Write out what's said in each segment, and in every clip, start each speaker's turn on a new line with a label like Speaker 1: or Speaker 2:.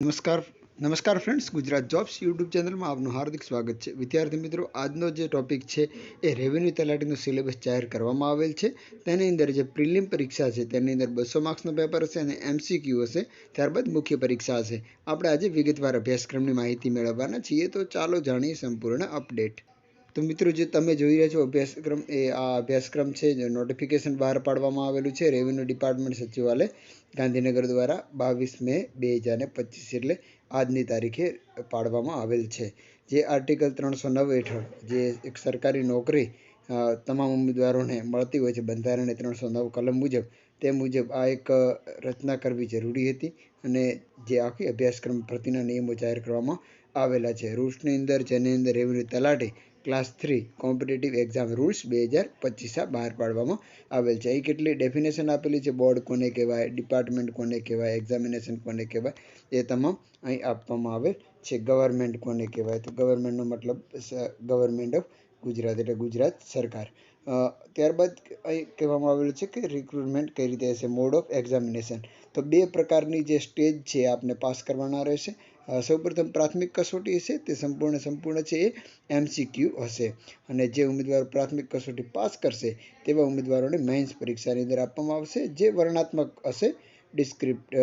Speaker 1: નમસ્કાર નમસ્કાર friends, Gujarat jobs YouTube ચેનલમાં આપનું હાર્દિક સ્વાગત છે. વિદ્યાર્થી મિત્રો, આજનો જે ટોપિક છે એ રેવન્યુ તલાટીનો સિલેબસ જાહેર કરવામાં આવેલ છે. તેની અંદર જે પ્રિલિમ પરીક્ષા છે તેની અંદર 200 માર્ક્સનો પેપર હશે અને MCQ હશે. ત્યારબાદ મુખ્ય પરીક્ષા હશે. આપણે આજે વિગતવાર અભ્યાસક્રમની માહિતી મેળવવાના છીએ, તો ચાલો જાણીએ સંપૂર્ણ અપડેટ. તો મિત્રો, જે તમે જોઈ રહ્યા છો અભ્યાસક્રમ, એ આ અભ્યાસક્રમ છે જે નોટિફિકેશન બહાર પાડવામાં આવેલું છે રેવન્યુ ડિપાર્ટમેન્ટ સચિવાલય ગાંધીનગર દ્વારા 22 મે 2025 એટલે આજની તારીખે પાડવામાં આવેલ છે. જે આર્ટિકલ 309 હેઠળ જે એક સરકારી નોકરી તમામ ઉમેદવારોને મળતી હોય છે બંધારણીય 309 કલમ મુજબ, તે મુજબ આ એક રચના કરવી જરૂરી હતી અને જે આખી અભ્યાસક્રમ ભરતીના નિયમો જાહેર કરવામાં આવેલા છે. રૂલ્સની અંદર જેની અંદર રેવન્યુ તલાટી ક્લાસ 3 કોમ્પિટિટિવ એક્ઝામ રૂલ્સ 2025 બહાર પાડવામાં આવેલ છે. અહીં કેટલી ડેફિનેશન આપેલી છે, બોર્ડ કોને કહેવાય, ડિપાર્ટમેન્ટ કોને કહેવાય, એક્ઝામિનેશન કોને કહેવાય, એ તમામ અહીં આપવામાં આવેલ છે. ગવર્મેન્ટ કોને કહેવાય, તો ગવર્મેન્ટનો મતલબ ગવર્મેન્ટ ઓફ ગુજરાત એટલે ગુજરાત સરકાર. ત્યારબાદ અહીં કહેવામાં આવેલું છે કે રિક્રુટમેન્ટ કઈ રીતે હશે, મોડ ઓફ એક્ઝામિનેશન. તો 2 પ્રકારની જે સ્ટેજ છે આપને પાસ કરવાના રહેશે. સૌપ્રથમ પ્રાથમિક કસોટી હશે, તે સંપૂર્ણ છે એ MCQ હશે અને જે ઉમેદવારો પ્રાથમિક કસોટી પાસ કરશે તેવા ઉમેદવારોને મેઇન્સ પરીક્ષાની અંદર આપવામાં આવશે, જે વર્ણનાત્મક હશે. ડિસ્ક્રિપ્ટ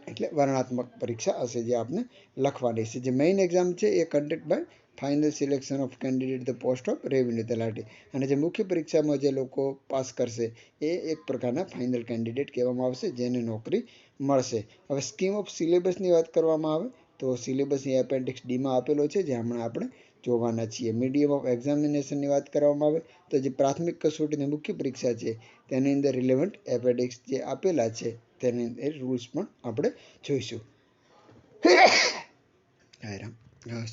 Speaker 1: એટલે વર્ણનાત્મક પરીક્ષા હશે જે આપને લખવાની છે. જે મેઇન એક્ઝામ છે એ conduct by final selection of candidate the post of revenue talati, અને જે મુખ્ય પરીક્ષામાં જે લોકો પાસ કરશે એ એક પ્રકારના ફાઇનલ કેન્ડિડેટ કહેવામાં આવશે, જેને નોકરી મળશે. હવે સ્કીમ ઓફ સિલેબસની વાત કરવામાં આવે તો સિલેબસ એ એપેન્ડિક્સ ડીમાં આપેલો છે, જે હમણાં આપણે જોવાના છીએ. મીડિયમ ઓફ એક્ઝામિનેશનની વાત કરવામાં આવે તો જે પ્રાથમિક કસોટીની મુખ્ય પરીક્ષા છે તેની અંદર રિલેવન્ટ એપેન્ડિક્સ જે આપેલા છે તેની અંદર રૂલ્સ પણ આપણે જોઈશું.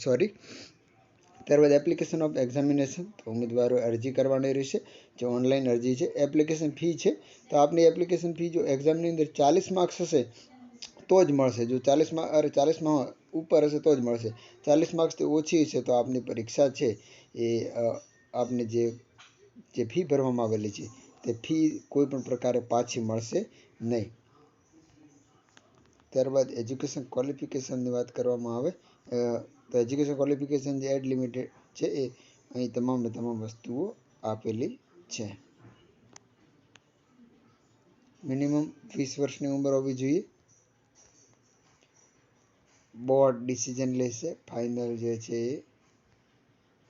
Speaker 1: સોરી. ત્યારબાદ એપ્લિકેશન ઓફ એક્ઝામિનેશન, તો ઉમેદવારોએ અરજી કરવાની રહેશે. જે ઓનલાઈન અરજી છે. એપ્લિકેશન ફી છે, તો આપની એપ્લિકેશન ફી જો એક્ઝામની અંદર 40 માર્ક્સ હશે તો જ મળશે. જો 40 ઉપર હશે તો જ મળશે. 40 માર્ક્સથી ઓછી હશે તો આપની પરીક્ષા છે એ આપને જે ફી ભરવામાં આવેલી છે તે ફી કોઈ પણ પ્રકારે પાછી મળશે નહીં. ત્યારબાદ એજ્યુકેશન ક્વોલિફિકેશનની વાત કરવામાં આવે તો એજ્યુકેશન ક્વોલિફિકેશન જે એડ લિમિટેડ છે એ અહીં તમામ વસ્તુઓ આપેલી છે. મિનિમમ 20 વર્ષની ઉંમર હોવી જોઈએ. બોર્ડ ડિસિઝન લેશે ફાઇનલ જે છે એ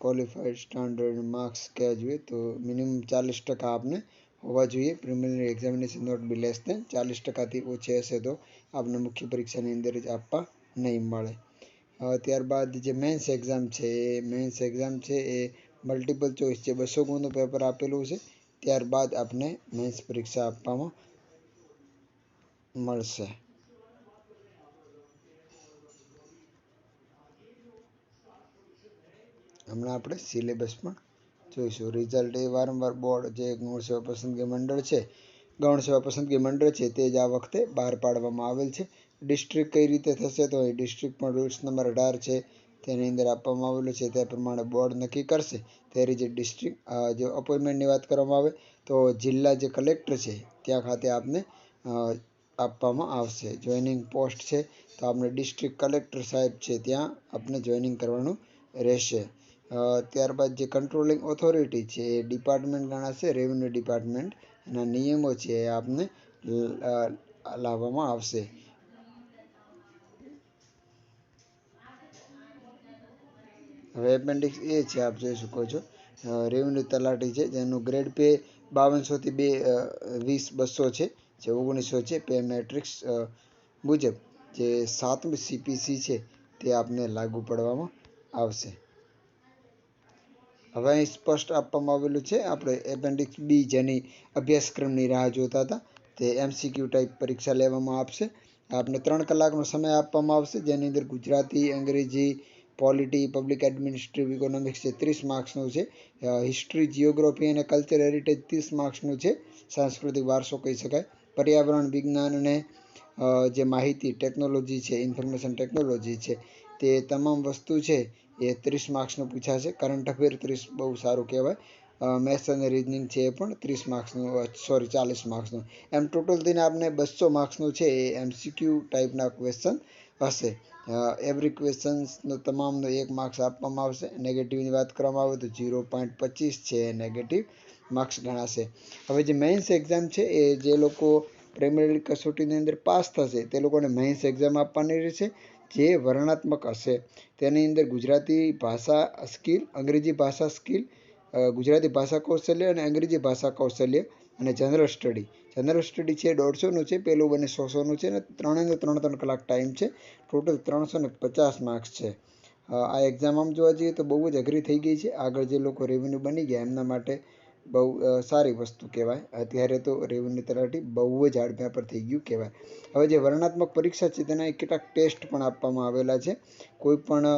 Speaker 1: ક્વોલિફાઈડ સ્ટાન્ડર્ડ માર્ક્સ કહેવા જોઈએ તો મિનિમમ 40% આપને હોવા જોઈએ. Preliminary examination not be less than 40%થી ઓછી હશે તો આપને મુખ્ય પરીક્ષાની અંદર જ આપવા નહીં મળે. ત્યારબાદ જે મેન્સ એક્ઝામ છે એ મલ્ટિપલ ચોઇસ છે, 200 ગુણનું પેપર આપેલું છે. ત્યારબાદ આપને મેન્સ પરીક્ષા આપવામાં મળશે. હમણાં આપણે સિલેબસ પણ જોઈશું. રિઝલ્ટ એ વારંવાર બોર્ડ જે ગૌણ સેવા પસંદગી મંડળ છે તે જ આ વખતે બહાર પાડવામાં આવેલ છે. ડિસ્ટ્રિક્ટ કઈ રીતે થશે તો એ ડિસ્ટ્રિક્ટ પણ રૂલ્સ નંબર 18 છે તેની અંદર આપવામાં આવેલું છે. તે પ્રમાણે બોર્ડ નક્કી કરશે. ત્યારે જે ડિસ્ટ્રિક્ટ જે અપોઇન્ટમેન્ટની વાત કરવામાં આવે તો જિલ્લા જે કલેક્ટર છે ત્યાં ખાતે આપને આપવામાં આવશે. જોઈનિંગ પોસ્ટ છે તો આપણે ડિસ્ટ્રિક્ટ કલેક્ટર સાહેબ છે ત્યાં આપણે જોઈનિંગ કરવાનું રહેશે. ત્યારબાદ જે કંટ્રોલિંગ ઓથોરિટી છે એ ડિપાર્ટમેન્ટ ગણાશે, રેવન્યુ ડિપાર્ટમેન્ટના નિયમો છે એ આપને લાવવામાં આવશે. હવે એપેન્ડિક્સ એ છે, આપ જોઈ શકો છો. રેવન્યુ તલાટી છે જેનું ગ્રેડ પે 5200 થી 200 છે, જે 1900 છે. પે મેટ્રિક્સ મુજબ જે 7મી CPC છે તે આપને લાગુ પડવામાં આવશે. હવે અહીં સ્પષ્ટ આપવામાં આવેલું છે આપણે એપેન્ડિક્સ બી, જેની અભ્યાસક્રમની રાહ જોતા હતા, તે MCQ ટાઈપ પરીક્ષા લેવામાં આવશે. આપને 3 કલાકનો સમય આપવામાં આવશે, જેની અંદર ગુજરાતી, અંગ્રેજી, પોલિટી, પબ્લિક એડમિનિસ્ટ્રેટિવ ઇકોનોમિક્સ છે 30 માર્ક્સનું છે. હિસ્ટ્રી, જિયોગ્રાફી અને કલ્ચર હેરિટેજ 30 માર્ક્સનું છે, સાંસ્કૃતિક વારસો કહી શકાય. પર્યાવરણ વિજ્ઞાન અને જે માહિતી ટેકનોલોજી છે, ઇન્ફોર્મેશન ટેકનોલોજી છે, તે તમામ વસ્તુ છે એ 30 માર્ક્સનું પૂછાશે. કરંટ અફેર 30 બહુ સારું કહેવાય. મેથ્સ અને રિઝનિંગ છે એ પણ 30 માર્ક્સનું 40 માર્ક્સનું. એમ ટોટલ થઈને આપણે 200 માર્ક્સનું છે એ MCQ ટાઈપના ક્વેશ્ચન હશે. એવરી ક્વેશ્ચન્સનો તમામનો 1 માર્ક્સ આપવામાં આવશે. નેગેટિવની વાત કરવામાં આવે તો 0.25 છે નેગેટિવ માર્ક્સ ગણાશે. હવે જે મેઇન્સ એક્ઝામ છે એ જે લોકો પ્રિલિમિનરી કસોટીની અંદર પાસ થશે તે લોકોને મેઇન્સ એક્ઝામ આપવાની રહેશે, જે વર્ણનાત્મક હશે. તેની અંદર ગુજરાતી ભાષા સ્કિલ, અંગ્રેજી ભાષા સ્કિલ, ગુજરાતી ભાષા કૌશલ્ય અને અંગ્રેજી ભાષા કૌશલ્ય અને જનરલ સ્ટડી. જનરલ સ્ટડી છે 150નું છે, પહેલું બને 100નું છે અને 3 કલાક ટાઈમ છે. ટોટલ 350 માર્ક્સ છે. આ એક્ઝામ આમ જોવા જઈએ તો બહુ જ અઘરી થઈ ગઈ છે. આગળ જે લોકો રેવન્યુ બની ગયા એમના માટે બહુ સારી વસ્તુ કહેવાય. અત્યારે તો રેવન્યુ તલાટી બહુ જ હાર્ડ પેપર થઈ ગયું કહેવાય. હવે જે વર્ણનાત્મક પરીક્ષા છે તેના કેટલાક ટેસ્ટ પણ આપવામાં આવેલા છે. કોઈ પણ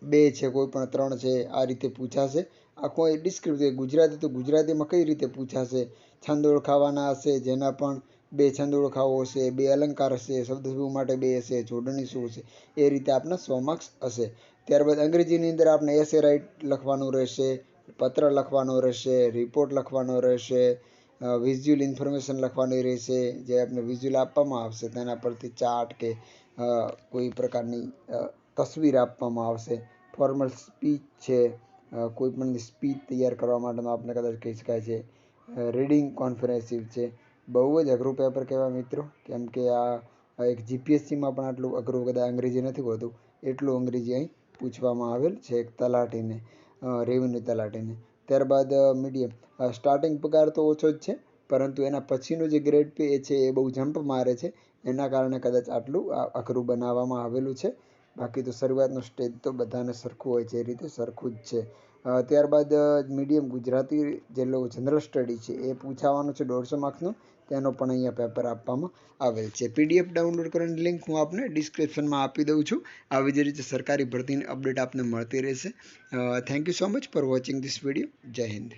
Speaker 1: 2 છે, કોઈ પણ 3 છે, આ રીતે પૂછાશે. આખો ડિસ્ક્રિપ્ટિવ ગુજરાતી તો ગુજરાતીમાં કઈ રીતે પૂછાશે. છંદ ઓળખાવાના હશે, જેના પણ 2 છંદ ઓળખાવો હશે, 2 અલંકાર હશે, શબ્દ સમૂહ માટે 2 હશે, જોડણી શું હશે, એ રીતે આપણા 100 માર્ક્સ હશે. ત્યારબાદ અંગ્રેજીની અંદર આપણે એસે રાઇટ લખવાનું રહેશે, પત્ર લખવાનો રહેશે, રિપોર્ટ લખવાનો રહેશે, વિઝ્યુઅલ ઇન્ફોર્મેશન લખવાની રહેશે. જે આપણે વિઝ્યુઅલ આપવામાં આવશે તેના પરથી ચાર્ટ કે કોઈ પ્રકારની તસવીર આપવામાં આવશે. ફોર્મલ સ્પીચ છે, કોઈ પણ સ્પીચ તૈયાર કરવા માટેનો આપણે કદાચ કહી શકાય છે. રીડિંગ કોન્ફરન્સિવ છે. બહુ જ અઘરું પેપર કહેવાય મિત્રો, કેમ કે આ એક જીપીએસસીમાં પણ આટલું અઘરું કદાચ અંગ્રેજી નથી હોતું એટલું અંગ્રેજી અહીં પૂછવામાં આવેલ છે એક તલાટીને, રેવન્યુ તલાટીને. ત્યારબાદ મીડિયમ. સ્ટાર્ટિંગ પગાર તો ઓછો જ છે, પરંતુ એના પછીનું જે ગ્રેડ પે છે એ બહુ જમ્પ મારે છે. એના કારણે કદાચ આટલું અઘરું બનાવવામાં આવેલું છે. બાકી તો શરૂઆતનો સ્ટેજ તો બધાને સરખું હોય છે, એ રીતે સરખું જ છે. ત્યારબાદ મીડિયમ ગુજરાતી જે લોકો જનરલ સ્ટડી છે એ પૂછાવાનું છે 150 માર્ક્સનું. તેનો પણ અહીંયા પેપર આપવામાં આવેલ છે. પીડીએફ ડાઉનલોડ કરવાની લિંક હું આપને ડિસ્ક્રિપ્શનમાં આપી દઉં છું. આવી જ રીતે સરકારી ભરતીની અપડેટ આપને મળતી રહેશે. Thank you so much for watching this video. જય હિન્દ.